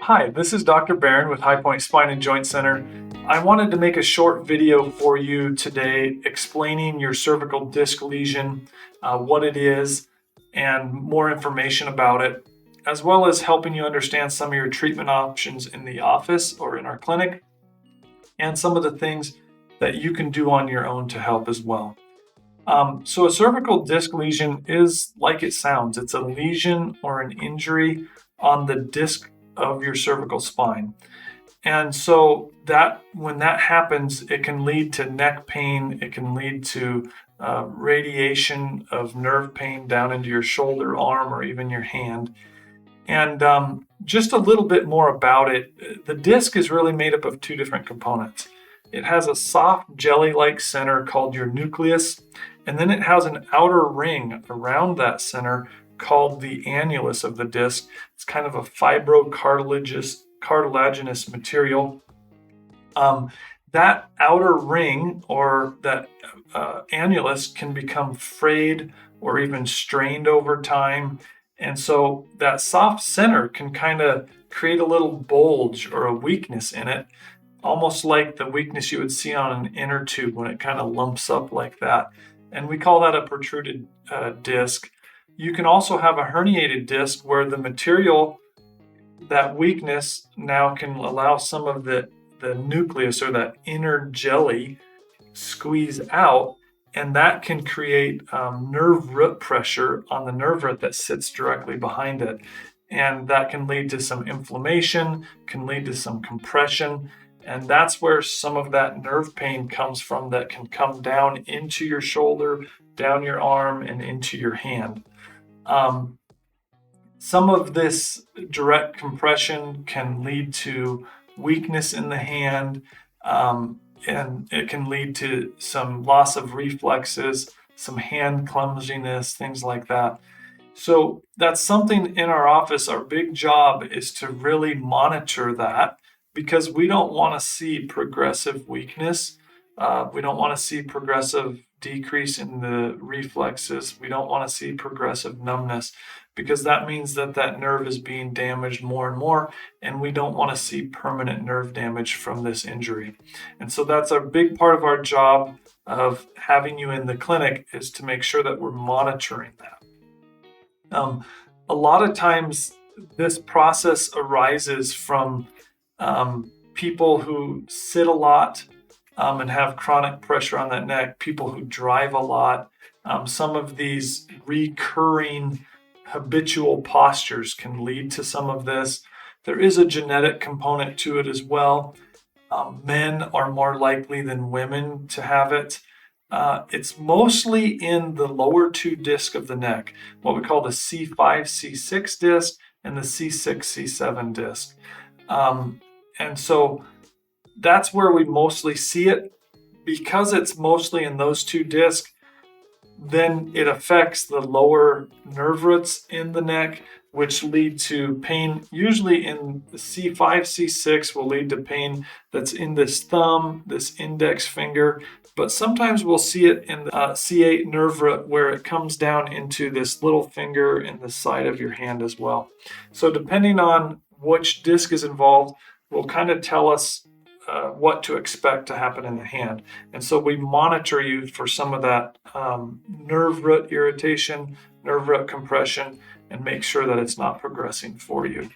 Hi, this is Dr. Barron with High Point Spine and Joint Center. I wanted to make a short video for you today explaining your cervical disc lesion, what it is, and more information about it, as well as helping you understand some of your treatment options in the office or in our clinic, and some of the things that you can do on your own to help as well. So a cervical disc lesion is like it sounds. It's a lesion or an injury on the disc of your cervical spine. And so that when that happens, it can lead to neck pain. It can lead to radiation of nerve pain down into your shoulder, arm, or even your hand. And just a little bit more about it. The disc is really made up of two different components. It has a soft jelly-like center called your nucleus, and then it has an outer ring around that center called the annulus of the disc. It's kind of a fibrocartilaginous material. That outer ring or that annulus can become frayed or even strained over time. And so that soft center can kind of create a little bulge or a weakness in it, almost like the weakness you would see on an inner tube when it kind of lumps up like that. And we call that a protruded disc. You can also have a herniated disc where the material, that weakness, now can allow some of the nucleus or that inner jelly squeeze out, and that can create nerve root pressure on the nerve root that sits directly behind it. And that can lead to some inflammation, can lead to some compression. And that's where some of that nerve pain comes from, that can come down into your shoulder, down your arm, and into your hand. Some of this direct compression can lead to weakness in the hand, and it can lead to some loss of reflexes, some hand clumsiness, things like that. So that's something in our office. Our big job is to really monitor that, because we don't want to see progressive weakness. We don't want to see progressive decrease in the reflexes. We don't want to see progressive numbness, because that means that that nerve is being damaged more and more, and we don't want to see permanent nerve damage from this injury. And so that's a big part of our job of having you in the clinic, is to make sure that we're monitoring that. A lot of times this process arises from people who sit a lot and have chronic pressure on that neck, people who drive a lot. Some of these recurring habitual postures can lead to some of this. There is a genetic component to it as well. Men are more likely than women to have it. It's mostly in the lower two discs of the neck, what we call the C5, C6 disc and the C6, C7 disc. And so that's where we mostly see it. Because it's mostly in those two discs, then it affects the lower nerve roots in the neck, which lead to pain. Usually in the C5, C6 will lead to pain that's in this thumb, this index finger, but sometimes we'll see it in the C8 nerve root, where it comes down into this little finger in the side of your hand as well. So depending on which disc is involved, will kind of tell us what to expect to happen in the hand. And so we monitor you for some of that nerve root irritation, nerve root compression, and make sure that it's not progressing for you.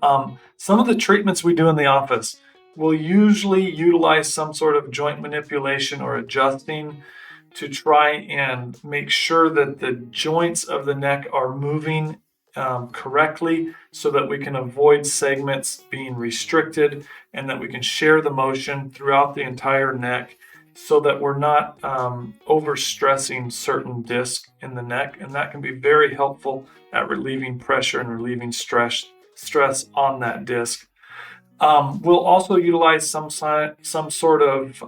Some of the treatments we do in the office will usually utilize some sort of joint manipulation or adjusting to try and make sure that the joints of the neck are moving correctly, so that we can avoid segments being restricted, and that we can share the motion throughout the entire neck, so that we're not overstressing certain discs in the neck. And that can be very helpful at relieving pressure and relieving stress on that disc. We'll also utilize some sort of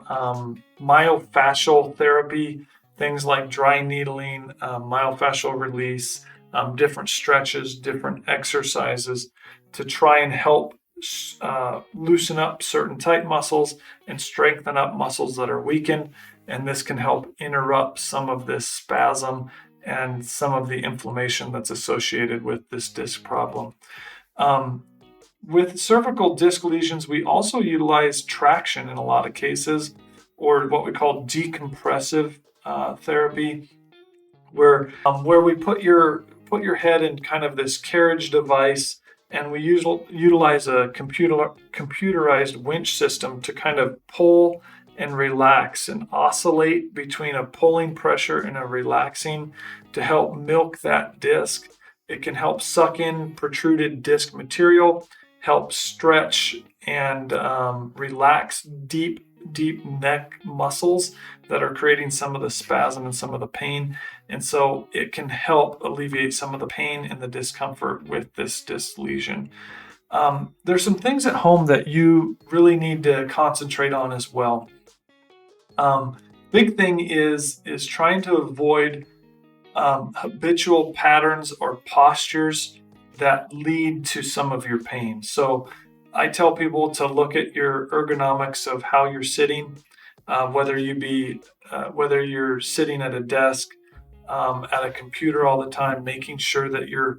myofascial therapy, things like dry needling, myofascial release, different stretches, different exercises to try and help loosen up certain tight muscles and strengthen up muscles that are weakened. And this can help interrupt some of this spasm and some of the inflammation that's associated with this disc problem. With cervical disc lesions, we also utilize traction in a lot of cases, or what we call decompressive therapy, where we put your head in kind of this carriage device, and we utilize a computerized winch system to kind of pull and relax and oscillate between a pulling pressure and a relaxing to help milk that disc. It can help suck in protruded disc material, help stretch and relax deep neck muscles that are creating some of the spasm and some of the pain. And so it can help alleviate some of the pain and the discomfort with this disc lesion. There's some things at home that you really need to concentrate on as well. Big thing is trying to avoid habitual patterns or postures that lead to some of your pain. So I tell people to look at your ergonomics of how you're sitting, whether you're sitting at a desk, at a computer all the time, making sure that your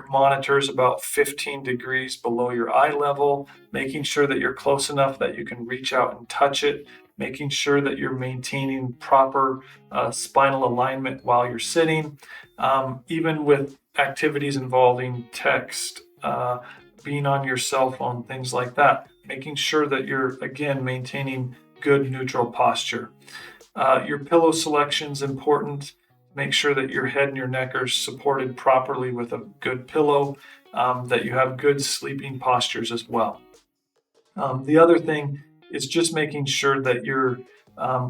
monitor is about 15 degrees below your eye level, making sure that you're close enough that you can reach out and touch it, making sure that you're maintaining proper spinal alignment while you're sitting, even with activities involving text, being on your cell phone, things like that, making sure that you're, again, maintaining good neutral posture. Your pillow selection is important. Make sure that your head and your neck are supported properly with a good pillow, that you have good sleeping postures as well. The other thing is just making sure that you're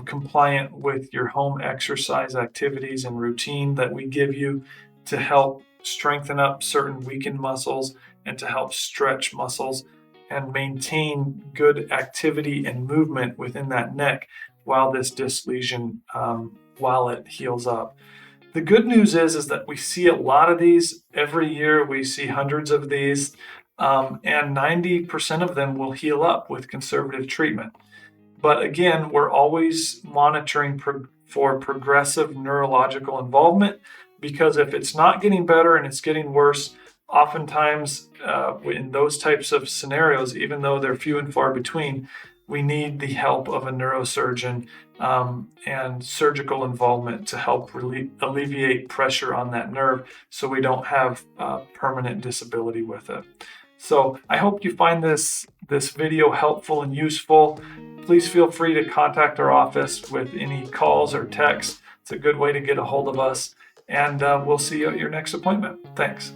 compliant with your home exercise activities and routine that we give you to help strengthen up certain weakened muscles and to help stretch muscles and maintain good activity and movement within that neck while this disc lesion, while it heals up. The good news is that we see a lot of these every year. We see hundreds of these, and 90% of them will heal up with conservative treatment. But again, we're always monitoring for progressive neurological involvement, because if it's not getting better and it's getting worse, oftentimes in those types of scenarios, even though they're few and far between, we need the help of a neurosurgeon and surgical involvement to help alleviate pressure on that nerve so we don't have permanent disability with it. So I hope you find this video helpful and useful. Please feel free to contact our office with any calls or texts. It's a good way to get a hold of us. And we'll see you at your next appointment. Thanks.